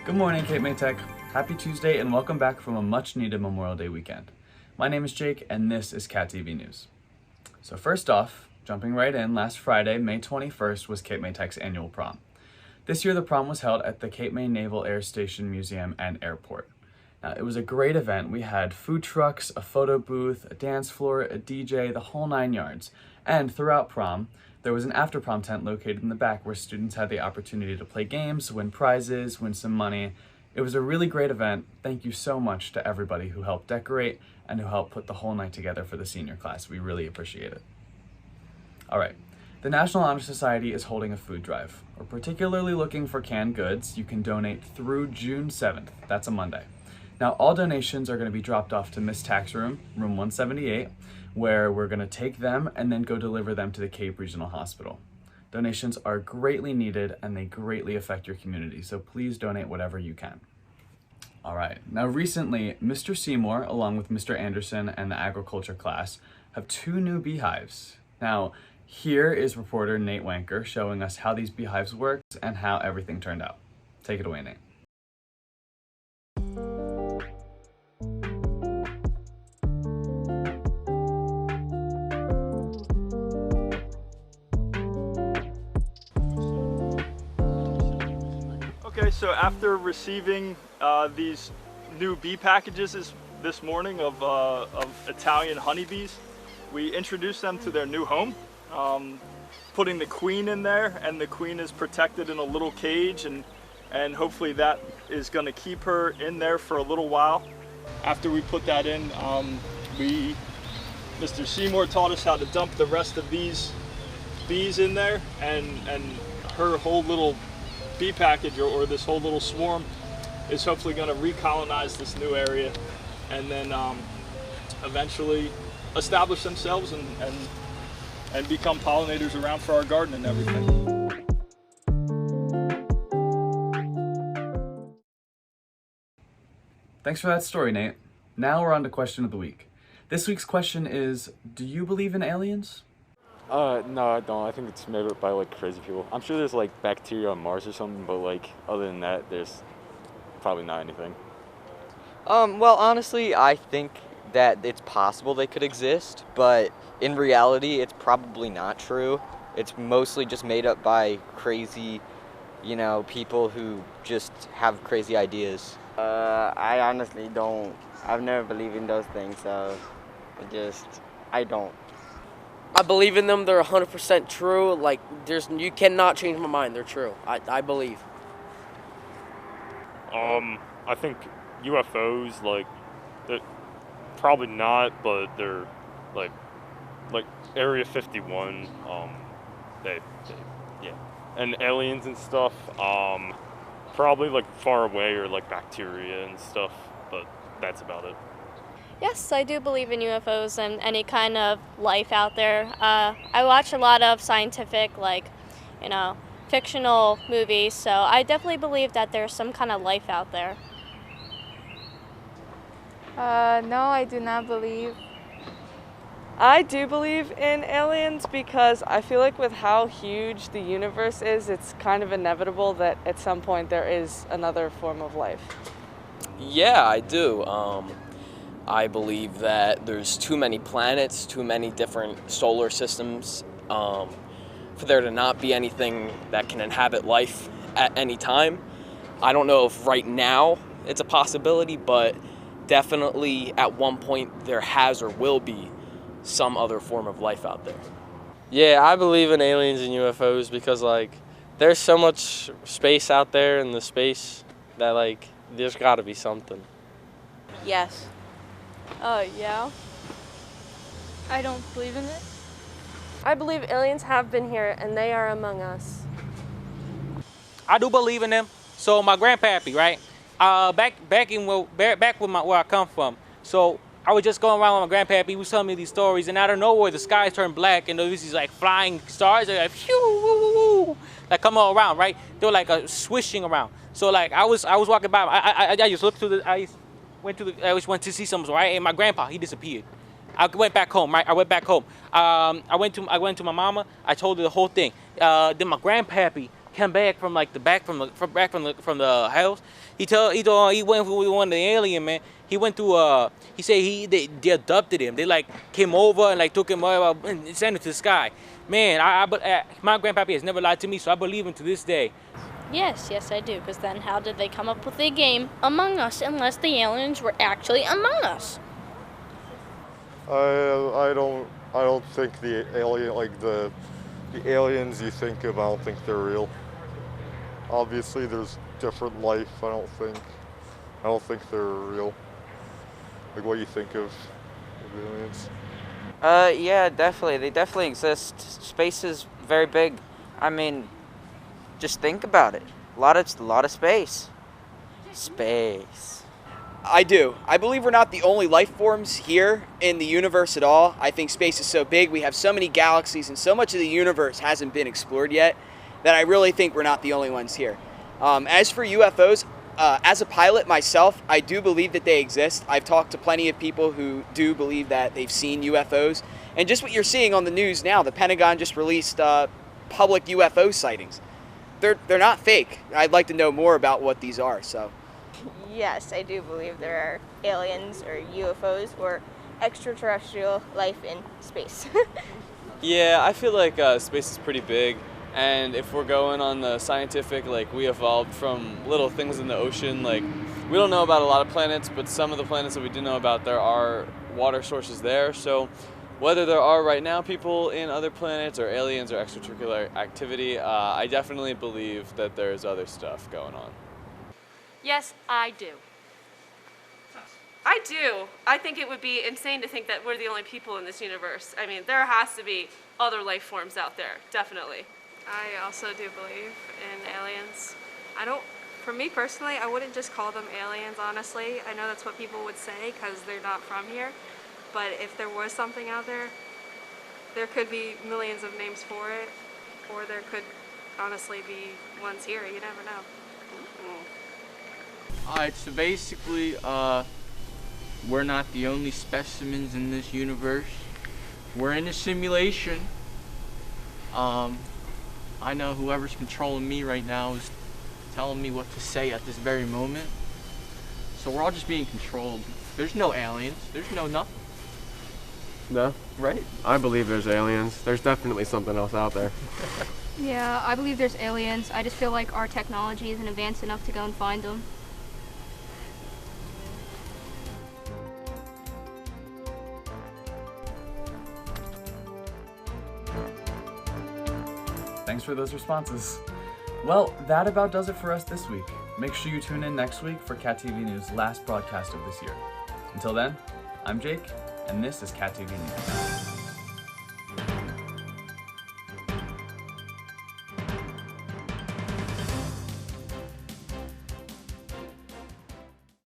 Good morning, Cape May Tech. Happy Tuesday and welcome back from a much-needed Memorial Day weekend. My name is Jake and this is Cat TV News. So first off, jumping right in, last Friday, May 21st, was Cape May Tech's annual prom. This year the prom was held at the Cape May Naval Air Station Museum and Airport. Now, it was a great event. We had food trucks, a photo booth, a dance floor, a DJ, the whole 9 yards. And throughout prom, there was an after-prom tent located in the back where students had the opportunity to play games, win prizes, win some money. It was a really great event. Thank you so much to everybody who helped decorate and who helped put the whole night together for the senior class. We really appreciate it. All right, the National Honor Society is holding a food drive. We're particularly looking for canned goods. You can donate through June 7th. That's a Monday. Now, all donations are going to be dropped off to Miss Tax Room, room 178, where we're going to take them and then go deliver them to the Cape Regional Hospital. Donations are greatly needed and they greatly affect your community, so please donate whatever you can. All right, now recently, Mr. Seymour, along with Mr. Anderson and the agriculture class, have 2 new beehives. Now, here is reporter Nate Wanker showing us how these beehives worked and how everything turned out. Take it away, Nate. Okay, so after receiving these new bee packages this morning of Italian honeybees, we introduced them to their new home, putting the queen in there, and the queen is protected in a little cage, and hopefully that is going to keep her in there for a little while. After we put that in, Mr. Seymour taught us how to dump the rest of these bees in there, and her whole little bee package or this whole little swarm is hopefully going to recolonize this new area and then eventually establish themselves and become pollinators around for our garden and everything. Thanks for that story, Nate. Now we're on to question of the week. This week's question is, do you believe in aliens? No, I don't. I think it's made up by, like, crazy people. I'm sure there's, like, bacteria on Mars or something, but, like, other than that, there's probably not anything. Well, honestly, I think that it's possible they could exist, but in reality, it's probably not true. It's mostly just made up by crazy, people who just have crazy ideas. I honestly don't. I've never believed in those things, so I don't. I believe in them. They're 100% true. Like, you cannot change my mind. They're true. I believe. I think UFOs, like, they're probably not, but they're like Area 51. Yeah, and aliens and stuff. Probably like far away or like bacteria and stuff, but that's about it. Yes, I do believe in UFOs and any kind of life out there. I watch a lot of scientific, fictional movies, so I definitely believe that there's some kind of life out there. No, I do not believe. I do believe in aliens because I feel like with how huge the universe is, it's kind of inevitable that at some point there is another form of life. Yeah, I do. I believe that there's too many planets, too many different solar systems, for there to not be anything that can inhabit life at any time. I don't know if right now it's a possibility, but definitely at one point there has or will be some other form of life out there. Yeah, I believe in aliens and UFOs because, there's so much space out there in the space that, there's got to be something. Yes. Yeah. I don't believe in it. I believe aliens have been here and they are among us. I do believe in them. So my grandpappy, right? Back with where I come from. So I was just going around with my grandpappy. He was telling me these stories, and out of nowhere the skies turned black, and there was these flying stars. They're phew, come all around, right? They were swishing around. So I was walking by. I just looked through the. I went to see something, right? And my grandpa, he disappeared. I went back home, right? I went back home. I went to my mama. I told her the whole thing. Then my grandpappy came back from like from the house. He went with one of the alien, man. He went to he said they adopted him. They like came over and like took him and sent him to the sky. Man, my grandpappy has never lied to me, so I believe him to this day. Yes, I do, because then how did they come up with a game Among Us unless the aliens were actually among us? I don't think the aliens you think of, I don't think they're real. Obviously there's different life, I don't think they're real. Like, what do you think of aliens? Yeah, definitely. They definitely exist. Space is very big. I mean, just think about it. A lot of space. Space. I do. I believe we're not the only life forms here in the universe at all. I think space is so big, we have so many galaxies, and so much of the universe hasn't been explored yet that I really think we're not the only ones here. As for UFOs, as a pilot myself, I do believe that they exist. I've talked to plenty of people who do believe that they've seen UFOs. And just what you're seeing on the news now, the Pentagon just released public UFO sightings. They're not fake. I'd like to know more about what these are. So, yes, I do believe there are aliens or UFOs or extraterrestrial life in space. Yeah, I feel like space is pretty big, and if we're going on the scientific, like, we evolved from little things in the ocean. Like, we don't know about a lot of planets, but some of the planets that we do know about, there are water sources there. So whether there are right now people in other planets or aliens or extraterrestrial activity, I definitely believe that there's other stuff going on. Yes, I do. I do. I think it would be insane to think that we're the only people in this universe. I mean, there has to be other life forms out there, definitely. I also do believe in aliens. For me personally, I wouldn't just call them aliens, honestly. I know that's what people would say because they're not from here. But if there was something out there, there could be millions of names for it, or there could honestly be ones here. You never know. Alright, so basically, we're not the only specimens in this universe. We're in a simulation. I know whoever's controlling me right now is telling me what to say at this very moment. So we're all just being controlled. There's no aliens. There's no nothing. No. Right? I believe there's aliens. There's definitely something else out there. Yeah, I believe there's aliens. I just feel like our technology isn't advanced enough to go and find them. Thanks for those responses. Well, that about does it for us this week. Make sure you tune in next week for Cat TV News' last broadcast of this year. Until then, I'm Jake, and this is Cat TV News.